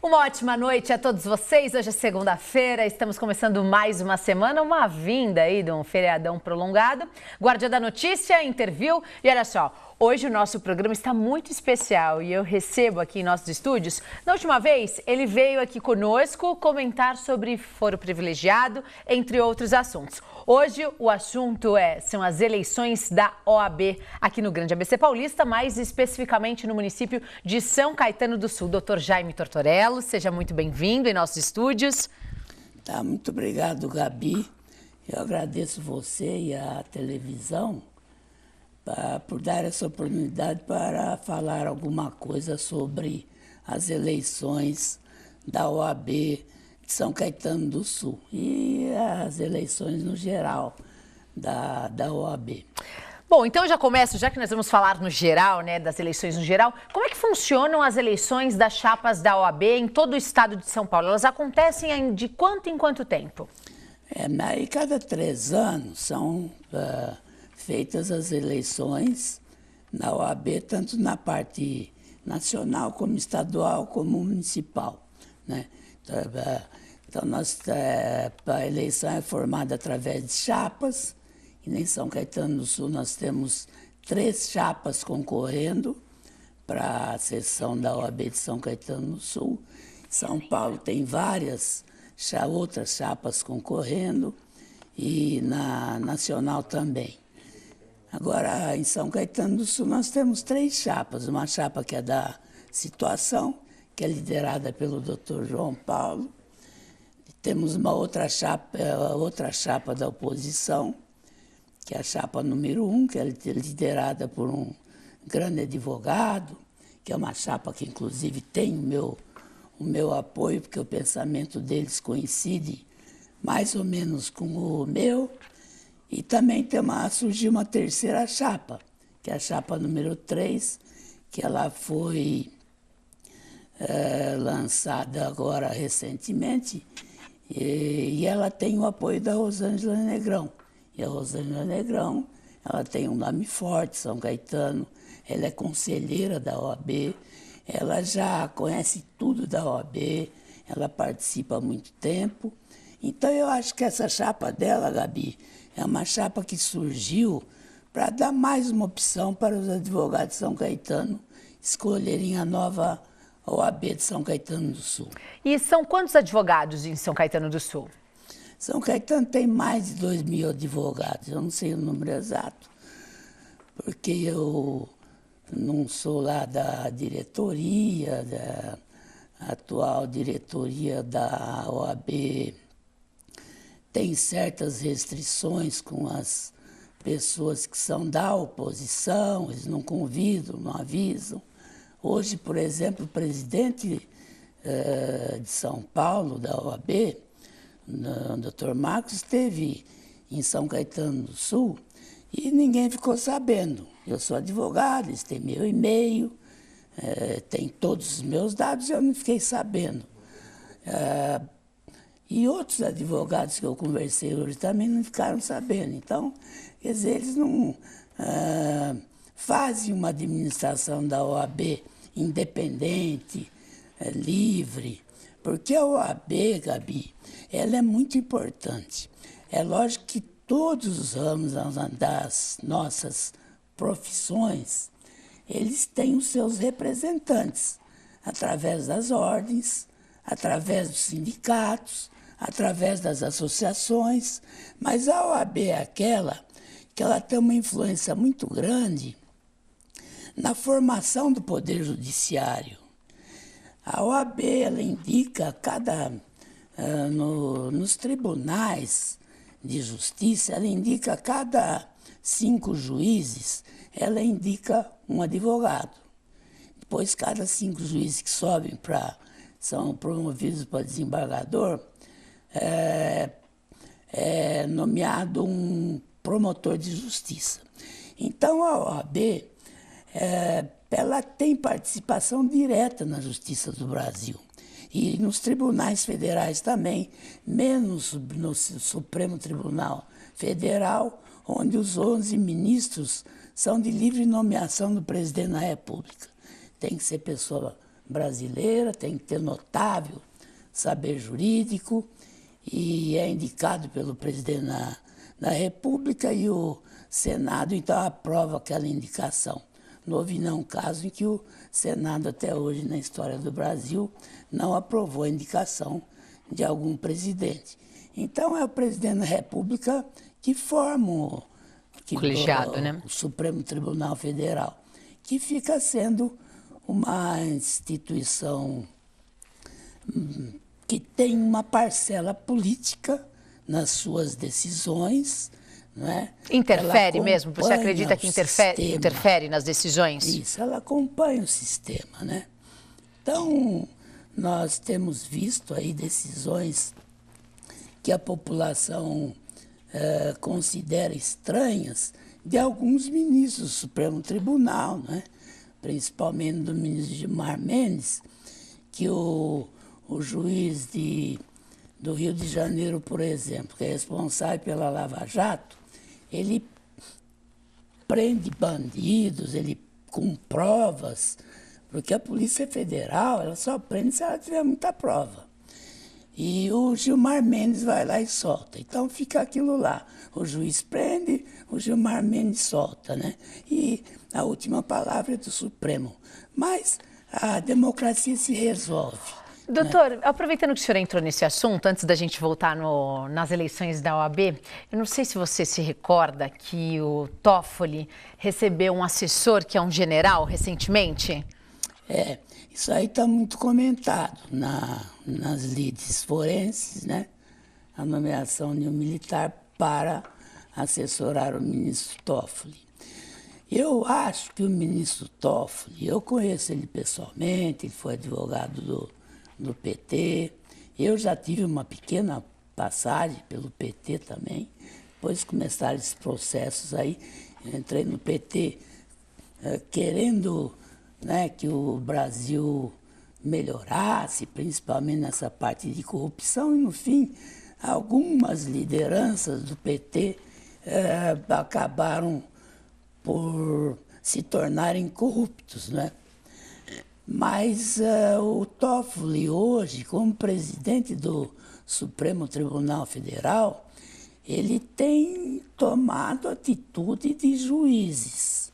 Uma ótima noite a todos vocês. Hoje é segunda-feira, estamos começando mais uma semana, uma vinda aí de um feriadão prolongado. Guardia da Notícia, interviu e olha só, hoje o nosso programa está muito especial e eu recebo aqui em nossos estúdios. Na última vez, ele veio aqui conosco comentar sobre foro privilegiado, entre outros assuntos. Hoje o assunto são as eleições da OAB aqui no Grande ABC Paulista, mais especificamente no município de São Caetano do Sul. Dr. Jaime Tortorello, seja muito bem-vindo em nossos estúdios. Tá, muito obrigado, Gabi. Eu agradeço você e a televisão por dar essa oportunidade para falar alguma coisa sobre as eleições da OAB de São Caetano do Sul e as eleições no geral da OAB. Bom, então eu já começo, já que nós vamos falar no geral, né, das eleições no geral, como é que funcionam as eleições das chapas da OAB em todo o estado de São Paulo? Elas acontecem de quanto em quanto tempo? Aí cada 3 anos são feitas as eleições na OAB, tanto na parte nacional como estadual como municipal, né? Então, a eleição é formada através de chapas. E em São Caetano do Sul nós temos 3 chapas concorrendo para a sessão da OAB de São Caetano do Sul. São Paulo tem várias outras chapas concorrendo e na nacional também. Agora, em São Caetano do Sul nós temos 3 chapas. Uma chapa que é da situação, que é liderada pelo Dr. João Paulo. Temos uma outra chapa da oposição, que é a chapa número 1, que é liderada por um grande advogado, que é uma chapa que, inclusive, tem o meu apoio, porque o pensamento deles coincide mais ou menos com o meu. E também surgiu uma terceira chapa, que é a chapa número 3, que ela foi lançada agora recentemente, e ela tem o apoio da Rosângela Negrão. E a Rosângela Negrão, ela tem um nome forte, São Caetano, ela é conselheira da OAB, ela já conhece tudo da OAB, ela participa há muito tempo. Então eu acho que essa chapa dela, Gabi, é uma chapa que surgiu para dar mais uma opção para os advogados de São Caetano escolherem a nova OAB de São Caetano do Sul. E são quantos advogados em São Caetano do Sul? São Caetano tem mais de 2.000 advogados, eu não sei o número exato, porque eu não sou lá da diretoria, da atual diretoria da OAB. Tem certas restrições com as pessoas que são da oposição, eles não convidam, não avisam. Hoje, por exemplo, o presidente de São Paulo, da OAB, o Dr. Marcos, esteve em São Caetano do Sul e ninguém ficou sabendo. Eu sou advogado, eles têm meu e-mail, tem todos os meus dados, eu não fiquei sabendo. E outros advogados que eu conversei hoje também não ficaram sabendo. Então, quer dizer, eles não fazem uma administração da OAB independente, livre, porque a OAB, Gabi, ela é muito importante. É lógico que todos os ramos das nossas profissões, eles têm os seus representantes, através das ordens, através dos sindicatos, através das associações, mas a OAB é aquela que ela tem uma influência muito grande na formação do Poder Judiciário. A OAB, ela indica nos tribunais de justiça, ela indica a cada 5 juízes, ela indica um advogado. Depois, cada 5 juízes que sobem são promovidos para desembargador, é nomeado um promotor de justiça. Então, a OAB, ela tem participação direta na justiça do Brasil. E nos tribunais federais também, menos no Supremo Tribunal Federal, onde os 11 ministros são de livre nomeação do presidente da República. Tem que ser pessoa brasileira, tem que ter notável saber jurídico e é indicado pelo presidente da República e o Senado, então, aprova aquela indicação. Não houve nenhum caso em que o Senado, até hoje, na história do Brasil, não aprovou a indicação de algum presidente. Então, é o presidente da República que forma colegiado, né? O Supremo Tribunal Federal, que fica sendo uma instituição que tem uma parcela política nas suas decisões. Não é? Interfere mesmo? Você acredita que interfere nas decisões? Isso, ela acompanha o sistema, né? Então, nós temos visto aí decisões que a população considera estranhas de alguns ministros do Supremo Tribunal, né? Principalmente do ministro Gilmar Mendes, que o juiz do Rio de Janeiro, por exemplo, que é responsável pela Lava Jato, ele prende bandidos, ele com provas, porque a Polícia Federal ela só prende se ela tiver muita prova. E o Gilmar Mendes vai lá e solta. Então fica aquilo lá. O juiz prende, o Gilmar Mendes solta, né? E a última palavra é do Supremo. Mas a democracia se resolve. Doutor, aproveitando que o senhor entrou nesse assunto, antes da gente voltar nas eleições da OAB, eu não sei se você se recorda que o Toffoli recebeu um assessor que é um general recentemente. Isso aí está muito comentado nas lides forenses, né? A nomeação de um militar para assessorar o ministro Toffoli. Eu acho que o ministro Toffoli, eu conheço ele pessoalmente, ele foi advogado do PT. Eu já tive uma pequena passagem pelo PT também. Depois começaram esses processos aí. Eu entrei no PT querendo, né, que o Brasil melhorasse, principalmente nessa parte de corrupção. E, no fim, algumas lideranças do PT acabaram por se tornarem corruptos, né? Mas o Toffoli hoje, como presidente do Supremo Tribunal Federal, ele tem tomado atitude de juízes.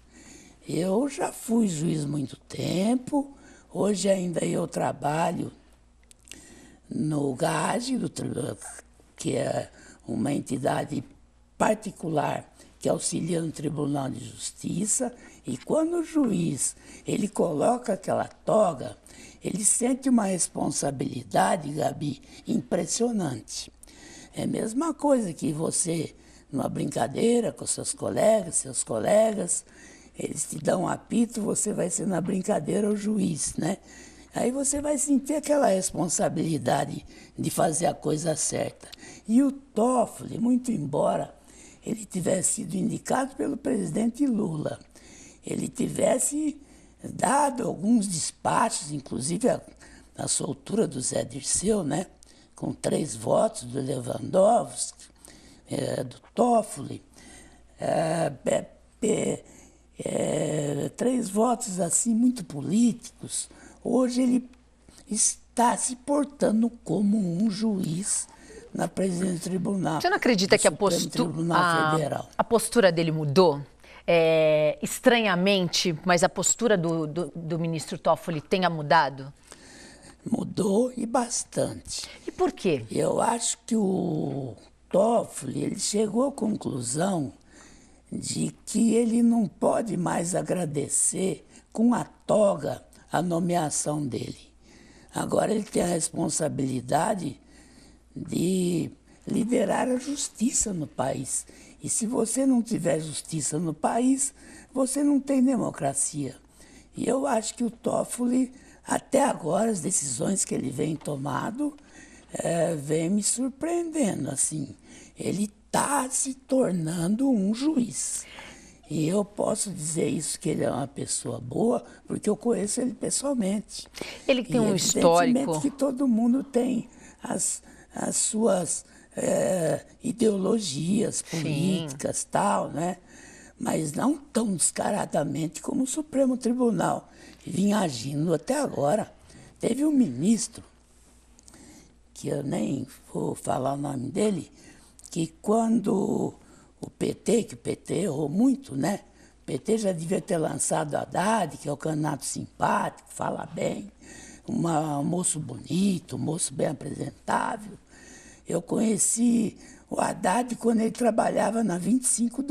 Eu já fui juiz muito tempo, hoje ainda eu trabalho no GAGE, que é uma entidade particular que auxilia no Tribunal de Justiça, e quando o juiz ele coloca aquela toga, ele sente uma responsabilidade, Gabi, impressionante. É a mesma coisa que você, numa brincadeira com seus colegas, eles te dão um apito, você vai ser na brincadeira o juiz, né? Aí você vai sentir aquela responsabilidade de fazer a coisa certa. E o Toffoli, muito embora ele tivesse sido indicado pelo presidente Lula, ele tivesse dado alguns despachos, inclusive a soltura do Zé Dirceu, né? Com 3 votos do Lewandowski, do Toffoli, 3 votos assim muito políticos. Hoje ele está se portando como um juiz na presidência do tribunal. Você não acredita que a postura dele mudou? Estranhamente, mas a postura do ministro Toffoli tenha mudado? Mudou e bastante. E por quê? Eu acho que o Toffoli ele chegou à conclusão de que ele não pode mais agradecer com a toga a nomeação dele. Agora ele tem a responsabilidade de liderar a justiça no país. E se você não tiver justiça no país, você não tem democracia. E eu acho que o Toffoli, até agora, as decisões que ele vem tomando, vem me surpreendendo, assim. Ele está se tornando um juiz. E eu posso dizer isso, que ele é uma pessoa boa, porque eu conheço ele pessoalmente. Ele tem um histórico. Que todo mundo tem as suas ideologias políticas, sim, tal, né? Mas não tão descaradamente como o Supremo Tribunal vinha agindo até agora. Teve um ministro, que eu nem vou falar o nome dele, que quando o PT, que o PT errou muito, né? O PT já devia ter lançado Haddad, que é o candidato simpático, fala bem, um moço bonito, um moço bem apresentável. Eu conheci o Haddad quando ele trabalhava na 25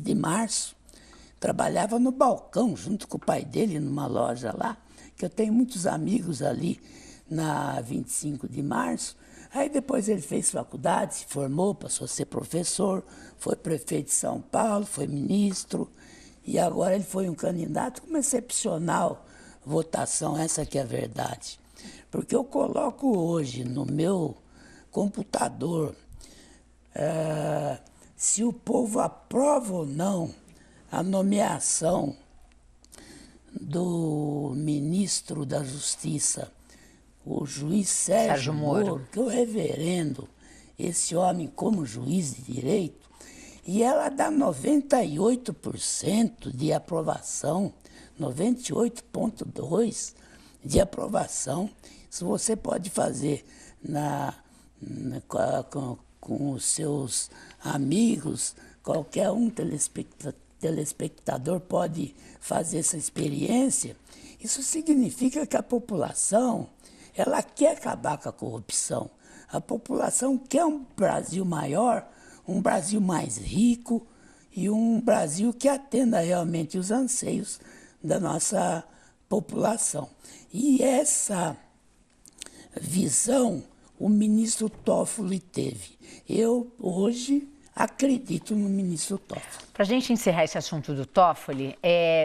de março. Trabalhava no balcão, junto com o pai dele, numa loja lá, que eu tenho muitos amigos ali na 25 de março. Aí depois ele fez faculdade, se formou, passou a ser professor, foi prefeito de São Paulo, foi ministro, e agora ele foi um candidato com uma excepcional votação, essa que é a verdade. Porque eu coloco hoje no meu computador se o povo aprova ou não a nomeação do ministro da Justiça, o juiz Sérgio Moro, que é o reverendo, esse homem como juiz de direito, e ela dá 98% de aprovação, 98,2% de aprovação. Isso você pode fazer com os seus amigos, qualquer um telespectador pode fazer essa experiência. Isso significa que a população, ela quer acabar com a corrupção. A população quer um Brasil maior, um Brasil mais rico e um Brasil que atenda realmente os anseios da nossa população. E essa visão o ministro Toffoli teve. Eu, hoje, acredito no ministro Toffoli. Para a gente encerrar esse assunto do Toffoli,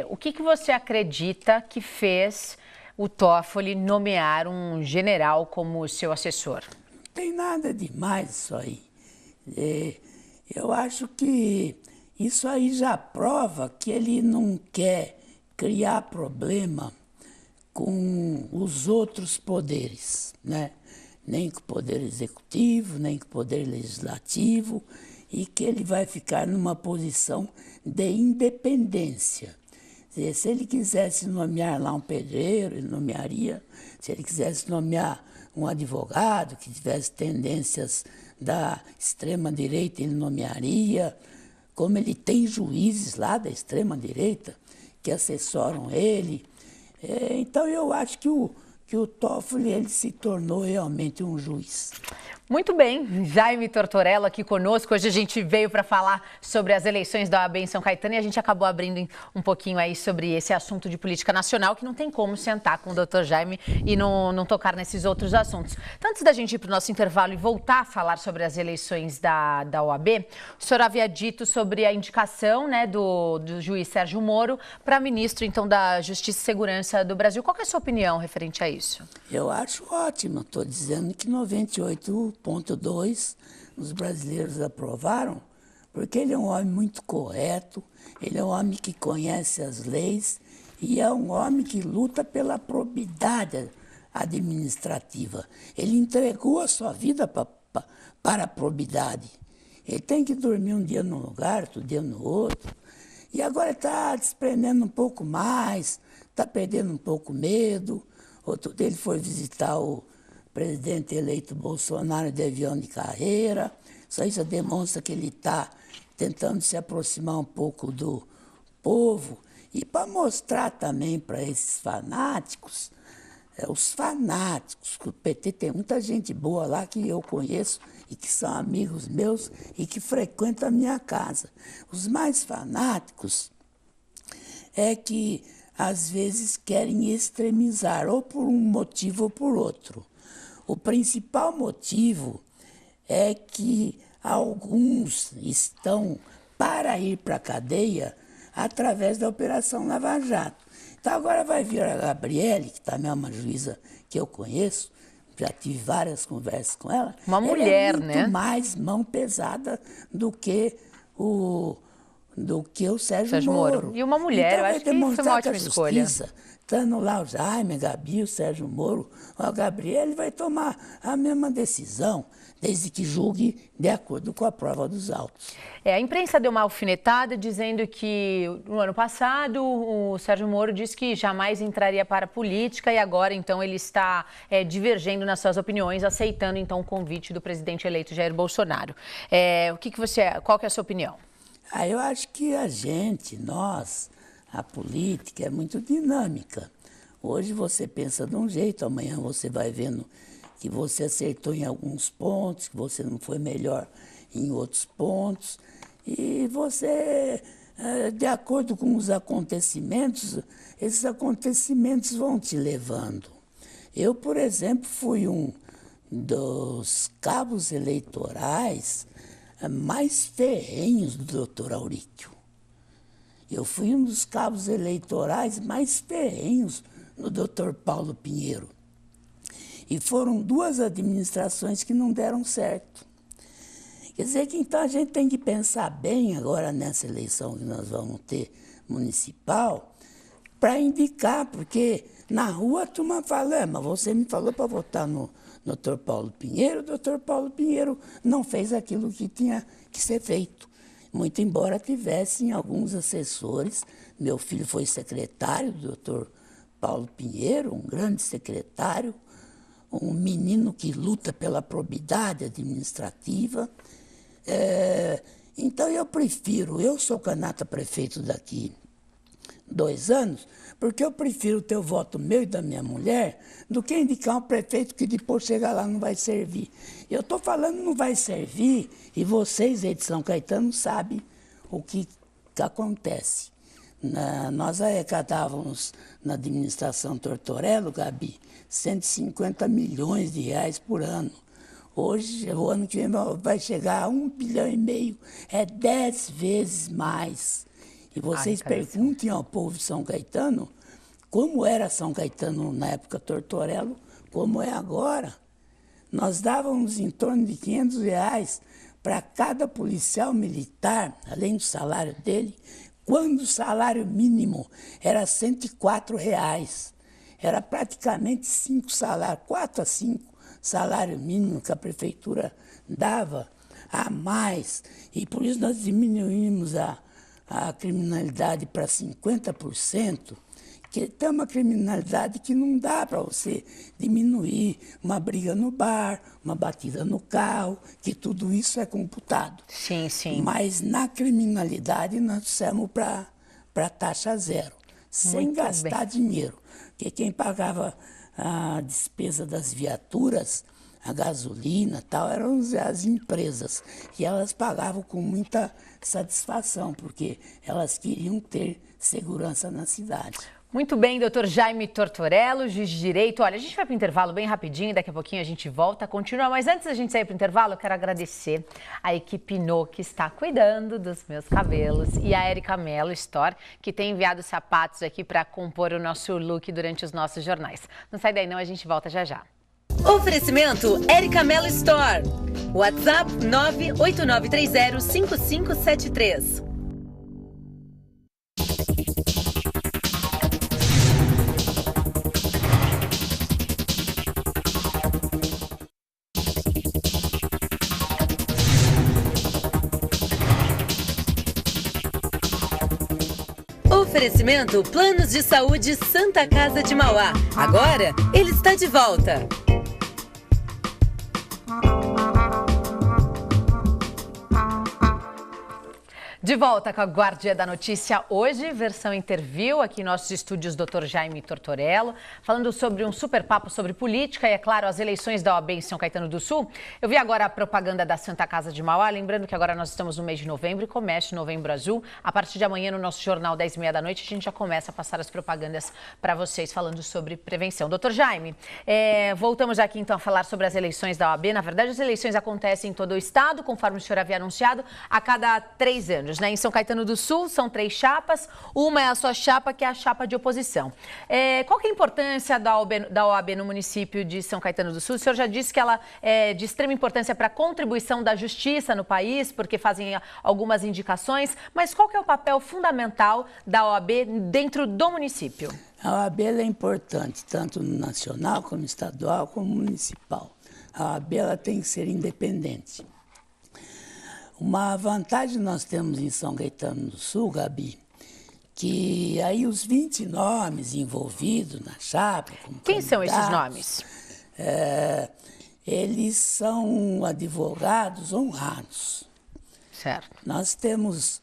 o que você acredita que fez o Toffoli nomear um general como seu assessor? Não tem nada demais isso aí. Eu acho que isso aí já prova que ele não quer criar problema com os outros poderes, né? Nem com o poder executivo, nem com o poder legislativo, e que ele vai ficar numa posição de independência. Se ele quisesse nomear lá um pedreiro, ele nomearia. Se ele quisesse nomear um advogado que tivesse tendências da extrema-direita, ele nomearia. Como ele tem juízes lá da extrema-direita que assessoram ele. Então eu acho que o Toffoli ele se tornou realmente um juiz. Muito bem, Jaime Tortorella aqui conosco. Hoje a gente veio para falar sobre as eleições da OAB em São Caetano e a gente acabou abrindo um pouquinho aí sobre esse assunto de política nacional, que não tem como sentar com o doutor Jaime e não tocar nesses outros assuntos. Então, antes da gente ir para o nosso intervalo e voltar a falar sobre as eleições da OAB, o senhor havia dito sobre a indicação, né, do juiz Sérgio Moro para ministro, então, da Justiça e Segurança do Brasil. Qual que é a sua opinião referente a isso? Eu acho ótimo. Estou dizendo que 98,2% os brasileiros aprovaram, porque ele é um homem muito correto, ele é um homem que conhece as leis e é um homem que luta pela probidade administrativa. Ele entregou a sua vida para a probidade. Ele tem que dormir um dia num lugar, outro dia no outro. E agora está desprendendo um pouco mais, está perdendo um pouco medo. Outro dia ele foi visitar o presidente eleito Bolsonaro de avião de carreira. Isso aí já demonstra que ele está tentando se aproximar um pouco do povo. E para mostrar também para esses fanáticos, os fanáticos, que o PT tem muita gente boa lá que eu conheço e que são amigos meus e que frequentam a minha casa. Os mais fanáticos é que às vezes querem extremizar, ou por um motivo ou por outro. O principal motivo é que alguns estão para ir para a cadeia através da Operação Lava Jato. Então agora vai vir a Gabriele, que também é uma juíza que eu conheço, já tive várias conversas com ela. Uma mulher, né? Ela é muito mais mão pesada do que o do que o Sérgio Moro. E uma mulher, então, eu acho que foi uma ótima escolha. Estando lá o Jaime, a Gabi, o Sérgio Moro, o Gabriel, ele vai tomar a mesma decisão, desde que julgue de acordo com a prova dos autos. A imprensa deu uma alfinetada dizendo que no ano passado o Sérgio Moro disse que jamais entraria para a política e agora então ele está divergendo nas suas opiniões, aceitando então o convite do presidente eleito Jair Bolsonaro. Qual que é a sua opinião? Eu acho que a política é muito dinâmica. Hoje você pensa de um jeito, amanhã você vai vendo que você acertou em alguns pontos, que você não foi melhor em outros pontos. E você, de acordo com os acontecimentos, esses acontecimentos vão te levando. Eu, por exemplo, fui um dos cabos eleitorais mais ferrenhos do Dr. Auríquio. Eu fui um dos cabos eleitorais mais ferrenhos do Dr. Paulo Pinheiro. E foram 2 administrações que não deram certo. Quer dizer que então a gente tem que pensar bem agora nessa eleição que nós vamos ter municipal para indicar, porque na rua a turma fala, mas você me falou para votar no Dr. Paulo Pinheiro, o Dr. Paulo Pinheiro não fez aquilo que tinha que ser feito. Muito embora tivessem alguns assessores, meu filho foi secretário do Dr. Paulo Pinheiro, um grande secretário, um menino que luta pela probidade administrativa. Então eu sou candidato a prefeito daqui 2 anos, porque eu prefiro ter o voto meu e da minha mulher do que indicar um prefeito que depois chegar lá não vai servir. Eu estou falando não vai servir e vocês aí de São Caetano sabem o que acontece. Nós arrecadávamos na administração Tortorello, Gabi, 150 milhões de reais por ano. Hoje, o ano que vem vai chegar a 1,5 bilhão, é 10 vezes mais. E vocês perguntem ao povo de São Caetano como era São Caetano na época Tortorello, como é agora. Nós dávamos em torno de R$500 para cada policial militar, além do salário dele, quando o salário mínimo era R$104. Era praticamente 5 salários, 4 a 5 salário mínimo que a prefeitura dava a mais. E por isso nós diminuímos a criminalidade para 50%, que tem uma criminalidade que não dá para você diminuir, uma briga no bar, uma batida no carro, que tudo isso é computado. Sim, sim. Mas na criminalidade nós dissemos para taxa zero, sem gastar dinheiro. Porque quem pagava a despesa das viaturas, a gasolina e tal, eram as empresas. E elas pagavam com muita satisfação, porque elas queriam ter segurança na cidade. Muito bem, doutor Jaime Tortorello, juiz de direito. Olha, a gente vai para o intervalo bem rapidinho, daqui a pouquinho a gente volta, continua. Mas antes da gente sair para o intervalo, eu quero agradecer a equipe No, que está cuidando dos meus cabelos, e a Erica Mello Store, que tem enviado sapatos aqui para compor o nosso look durante os nossos jornais. Não sai daí não, a gente volta já já. Oferecimento Erica Mello Store. WhatsApp 989305573. Oferecimento Planos de Saúde Santa Casa de Mauá. Agora ele está de volta. De volta com a Guardia da Notícia hoje, versão interview, aqui em nossos estúdios, Dr. Jaime Tortorello, falando sobre um super papo sobre política e, é claro, as eleições da OAB em São Caetano do Sul. Eu vi agora a propaganda da Santa Casa de Mauá, lembrando que agora nós estamos no mês de novembro e começa o Novembro Azul. A partir de amanhã, no nosso jornal 10h30 da noite, a gente já começa a passar as propagandas para vocês, falando sobre prevenção. Dr. Jaime, voltamos aqui então a falar sobre as eleições da OAB. Na verdade, as eleições acontecem em todo o estado, conforme o senhor havia anunciado, a cada 3 anos. né? Em São Caetano do Sul, são 3 chapas. Uma é a sua chapa, que é a chapa de oposição. Qual que é a importância da OAB no município de São Caetano do Sul? O senhor já disse que ela é de extrema importância para a contribuição da justiça no país, porque fazem algumas indicações. Mas qual que é o papel fundamental da OAB dentro do município? A OAB é importante, tanto no nacional, como estadual, como municipal. A OAB ela tem que ser independente. Uma vantagem nós temos em São Caetano do Sul, Gabi, que aí os 20 nomes envolvidos na chapa... Quem são esses nomes? Eles são advogados honrados. Certo. Nós temos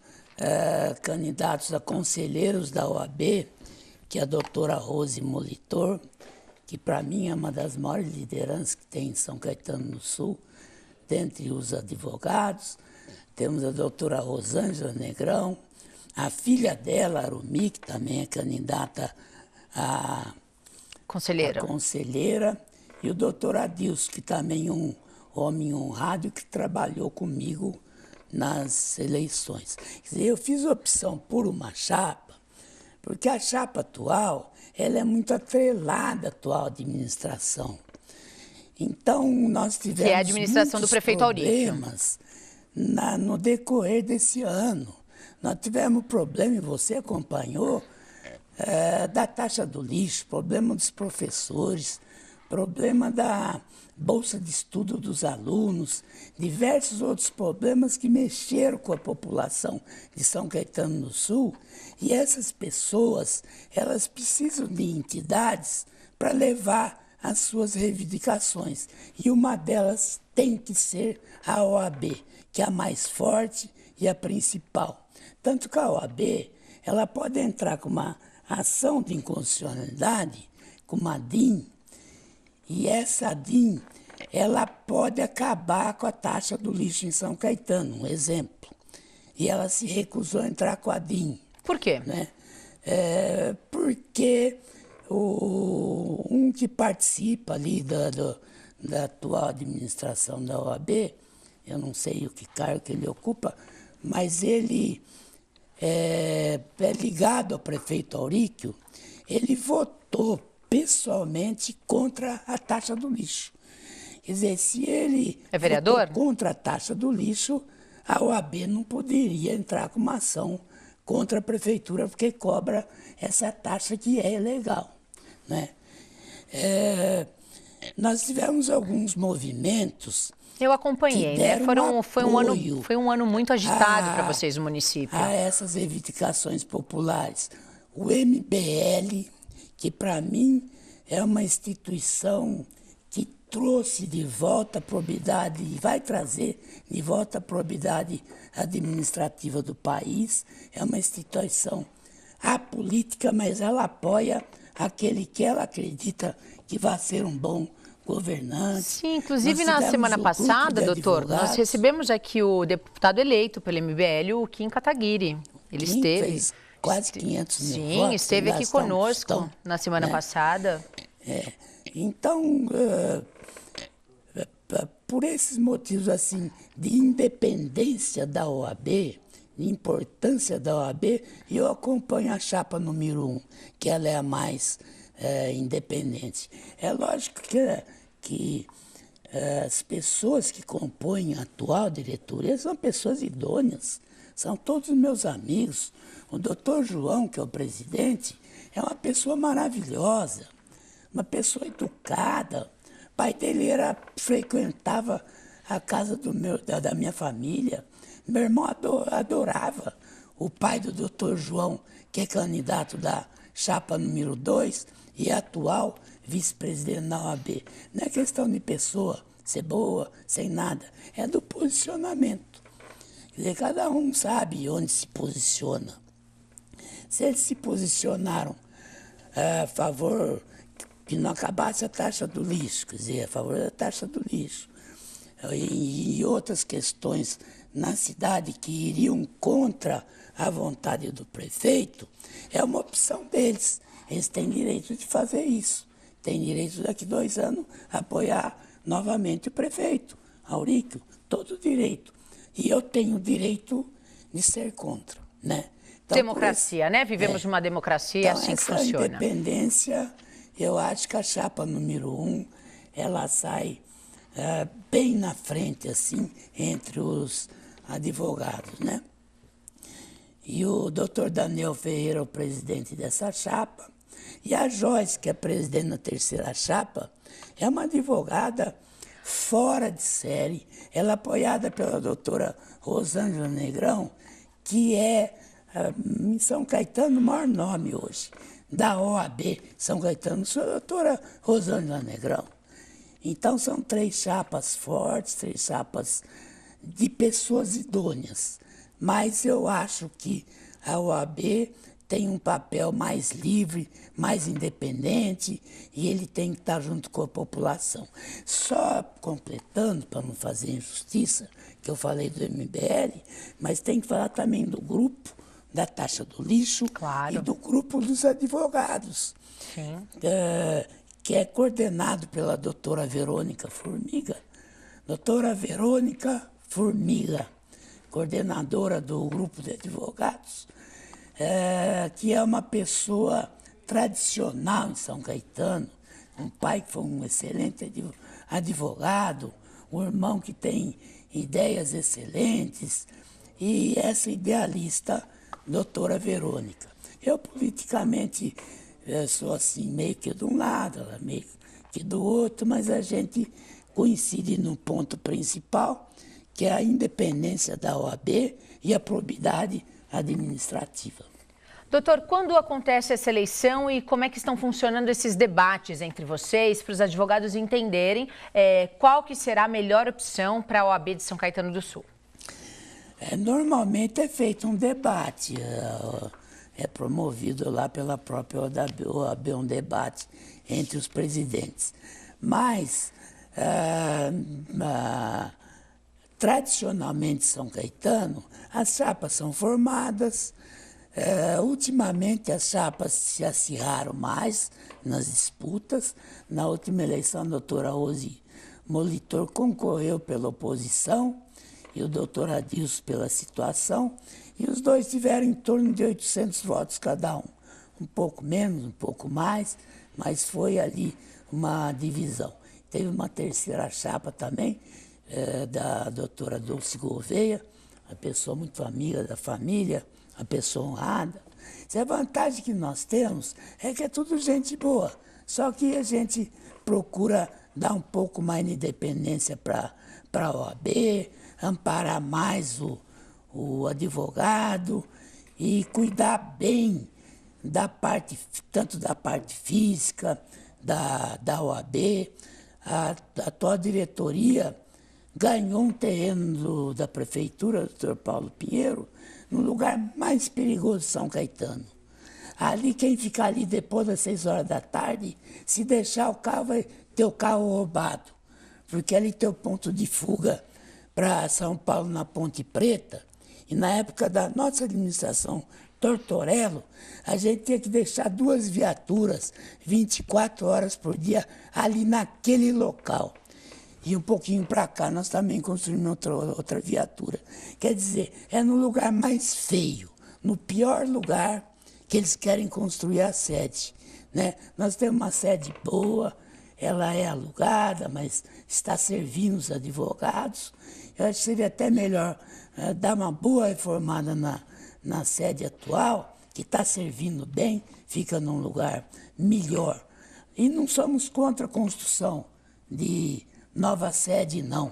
candidatos a conselheiros da OAB, que é a doutora Rose Molitor, que para mim é uma das maiores lideranças que tem em São Caetano do Sul, dentre os advogados. Temos a doutora Rosângela Negrão, a filha dela, Arumi, que também é candidata a conselheira, e o doutor Adilson, que também é um homem honrado que trabalhou comigo nas eleições. Quer dizer, eu fiz opção por uma chapa, porque a chapa atual ela é muito atrelada à atual administração. Então, nós tivemos que é a administração do prefeito problemas no decorrer desse ano. Nós tivemos problema, e você acompanhou, da taxa do lixo, problema dos professores, problema da bolsa de estudo dos alunos, diversos outros problemas que mexeram com a população de São Caetano do Sul. E essas pessoas, elas precisam de entidades para levar as suas reivindicações. E uma delas tem que ser a OAB, que é a mais forte e a principal. Tanto que a OAB, ela pode entrar com uma ação de inconstitucionalidade, com uma DIN, e essa DIN, ela pode acabar com a taxa do lixo em São Caetano, um exemplo. E ela se recusou a entrar com a DIN. Por quê? Né? Porque um que participa ali da atual administração da OAB, eu não sei o que cargo que ele ocupa, mas ele é ligado ao prefeito Auríquio, ele votou pessoalmente contra a taxa do lixo. Quer dizer, se ele é vereador? votou contra a taxa do lixo, a OAB não poderia entrar com uma ação contra a prefeitura, porque cobra essa taxa que é ilegal. Né? Nós tivemos alguns movimentos. Eu acompanhei, né? Foi um ano muito agitado para vocês no município. A essas reivindicações populares. O MBL, que para mim é uma instituição que trouxe de volta a probidade e vai trazer de volta a probidade administrativa do país, é uma instituição apolítica, mas ela apoia aquele que ela acredita que vai ser um bom governante. Sim, inclusive na semana passada, doutor, nós recebemos aqui o deputado eleito pelo MBL, o Kim Kataguiri. Ele fez quase 500 mil votos. Sim, esteve aqui conosco na semana passada. Então, por esses motivos assim de independência da OAB, de importância da OAB, eu acompanho a chapa número 1, que ela é a mais independente. É lógico que as pessoas que compõem a atual diretoria são pessoas idôneas, são todos meus amigos. O doutor João, que é o presidente, é uma pessoa maravilhosa, uma pessoa educada. O pai dele frequentava a casa da minha família. Meu irmão adorava o pai do doutor João, que é candidato da chapa número 2 e atual vice-presidente da OAB. Não é questão de pessoa ser boa, sem nada, é do posicionamento. Quer dizer, cada um sabe onde se posiciona. Se eles se posicionaram a favor que não acabasse a taxa do lixo, quer dizer, a favor da taxa do lixo, e outras questões na cidade que iriam contra a vontade do prefeito, é uma opção deles. Eles têm direito de fazer isso. Têm direito, daqui 2 anos, apoiar novamente o prefeito, Auríquio, todo o direito. E eu tenho o direito de ser contra, né? Então, Democracia, né? Vivemos numa democracia, então, assim que essa funciona. independência, eu acho que a chapa número 1, ela sai bem na frente, assim, entre os advogados, né? E o doutor Daniel Ferreira é o presidente dessa chapa. E a Joyce, que é presidente da terceira chapa, é uma advogada fora de série. Ela é apoiada pela doutora Rosângela Negrão, que é, em São Caetano, o maior nome hoje, da OAB São Caetano, a doutora Rosângela Negrão. Então, são 3 chapas fortes, 3 chapas de pessoas idôneas. Mas eu acho que a OAB tem um papel mais livre, mais independente, e ele tem que estar junto com a população. Só completando, para não fazer injustiça, que eu falei do MBL, mas tem que falar também do grupo da taxa do lixo e do grupo dos advogados, que é coordenado pela doutora Verônica Formiga. Doutora Verônica Formiga, coordenadora do grupo de advogados, que é uma pessoa tradicional em São Caetano, um pai que foi um excelente advogado, um irmão que tem ideias excelentes, e essa idealista, doutora Verônica. Eu, politicamente, sou assim, meio que de um lado, ela meio que do outro, mas a gente coincide no ponto principal, que é a independência da OAB e a probidade administrativa. Doutor, quando acontece essa eleição e como é que estão funcionando esses debates entre vocês, para os advogados entenderem qual que será a melhor opção para a OAB de São Caetano do Sul? Normalmente é feito um debate, é promovido lá pela própria OAB um debate entre os presidentes. Mas, tradicionalmente, São Caetano, as chapas são formadas. Ultimamente, as chapas se acirraram mais nas disputas. Na última eleição, a doutora Rose Molitor concorreu pela oposição e o doutor Adilson pela situação. E os dois tiveram em torno de 800 votos cada um. Um pouco menos, um pouco mais, mas foi ali uma divisão. Teve uma terceira chapa também, da doutora Dulce Gouveia, uma pessoa muito amiga da família, uma pessoa honrada. A vantagem que nós temos é que é tudo gente boa, só que a gente procura dar um pouco mais de independência para a OAB, amparar mais o advogado e cuidar bem da parte, tanto da parte física da OAB. A atual diretoria ganhou um terreno da prefeitura, do Dr. Paulo Pinheiro, no lugar mais perigoso de São Caetano. Ali, quem ficar ali depois das 6 horas da tarde, se deixar o carro, vai ter o carro roubado. Porque ali tem o ponto de fuga para São Paulo, na Ponte Preta. E na época da nossa administração Tortorello, a gente tinha que deixar 2 viaturas 24 horas por dia ali naquele local. E um pouquinho para cá nós também construímos outra viatura. Quer dizer, é no lugar mais feio, no pior lugar que eles querem construir a sede, né? Nós temos uma sede boa, ela é alugada, mas está servindo os advogados. Eu acho que seria até melhor dar uma boa reformada na sede atual, que está servindo bem, fica num lugar melhor. E não somos contra a construção de nova sede, não,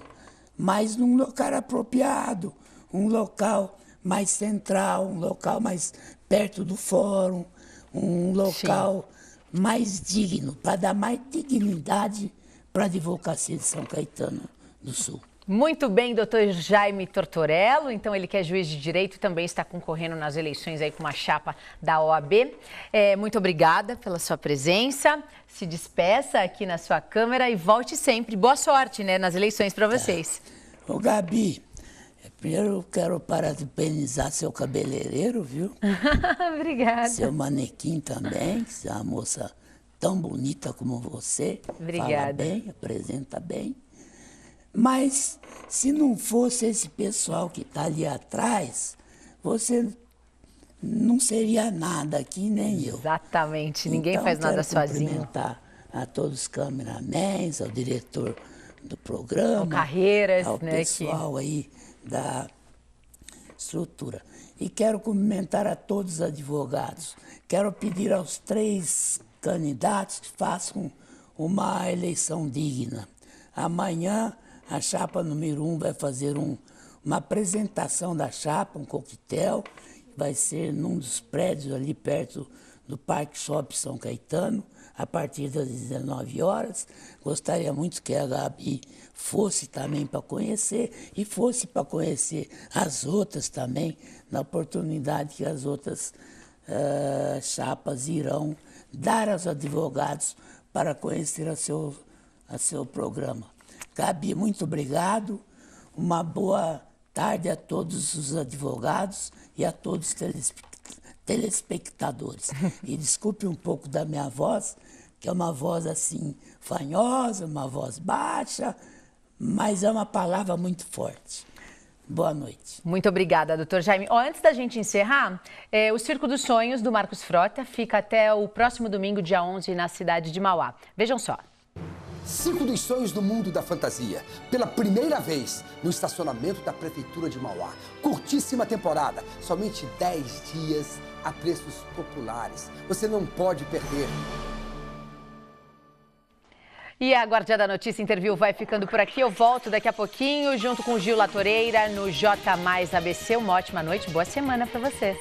mas num local apropriado, um local mais central, um local mais perto do fórum, um local mais digno, para dar mais dignidade para a advocacia de São Caetano do Sul. Muito bem, doutor Jaime Tortorello. Então, ele que é juiz de direito e também está concorrendo nas eleições aí com uma chapa da OAB. Muito obrigada pela sua presença. Se despeça aqui na sua câmera e volte sempre. Boa sorte, né, nas eleições para vocês. Ô, Gabi, primeiro eu quero parabenizar seu cabeleireiro, viu? Obrigada. Seu manequim também, que é uma moça tão bonita como você. Obrigada. Fala bem, apresenta bem. Mas, se não fosse esse pessoal que está ali atrás, você não seria nada aqui, nem eu. Exatamente, ninguém Então, faz nada quero sozinho. Cumprimentar a todos os cameramans, ao diretor do programa, Ao Carreiras, ao né, pessoal aí da estrutura. E quero cumprimentar a todos os advogados. Quero pedir aos 3 candidatos que façam uma eleição digna. Amanhã, a chapa número 1 vai fazer uma apresentação da chapa, um coquetel, vai ser num dos prédios ali perto do Parque Shopping São Caetano, a partir das 19 horas. Gostaria muito que a Gabi fosse também para conhecer e fosse para conhecer as outras também, na oportunidade que as outras chapas irão dar aos advogados para conhecer a seu programa. Gabi, muito obrigado. Uma boa tarde a todos os advogados e a todos os telespectadores. E desculpe um pouco da minha voz, que é uma voz assim fanhosa, uma voz baixa, mas é uma palavra muito forte. Boa noite. Muito obrigada, doutor Jaime. Antes da gente encerrar, o Circo dos Sonhos do Marcos Frota fica até o próximo domingo, dia 11, na cidade de Mauá. Vejam só. Circo dos Sonhos do Mundo da Fantasia. Pela primeira vez no estacionamento da Prefeitura de Mauá. Curtíssima temporada, somente 10 dias a preços populares. Você não pode perder. E a Guardiã da Notícia Interview vai ficando por aqui. Eu volto daqui a pouquinho junto com o Gil Latoreira no J Mais ABC. Uma ótima noite, boa semana para vocês.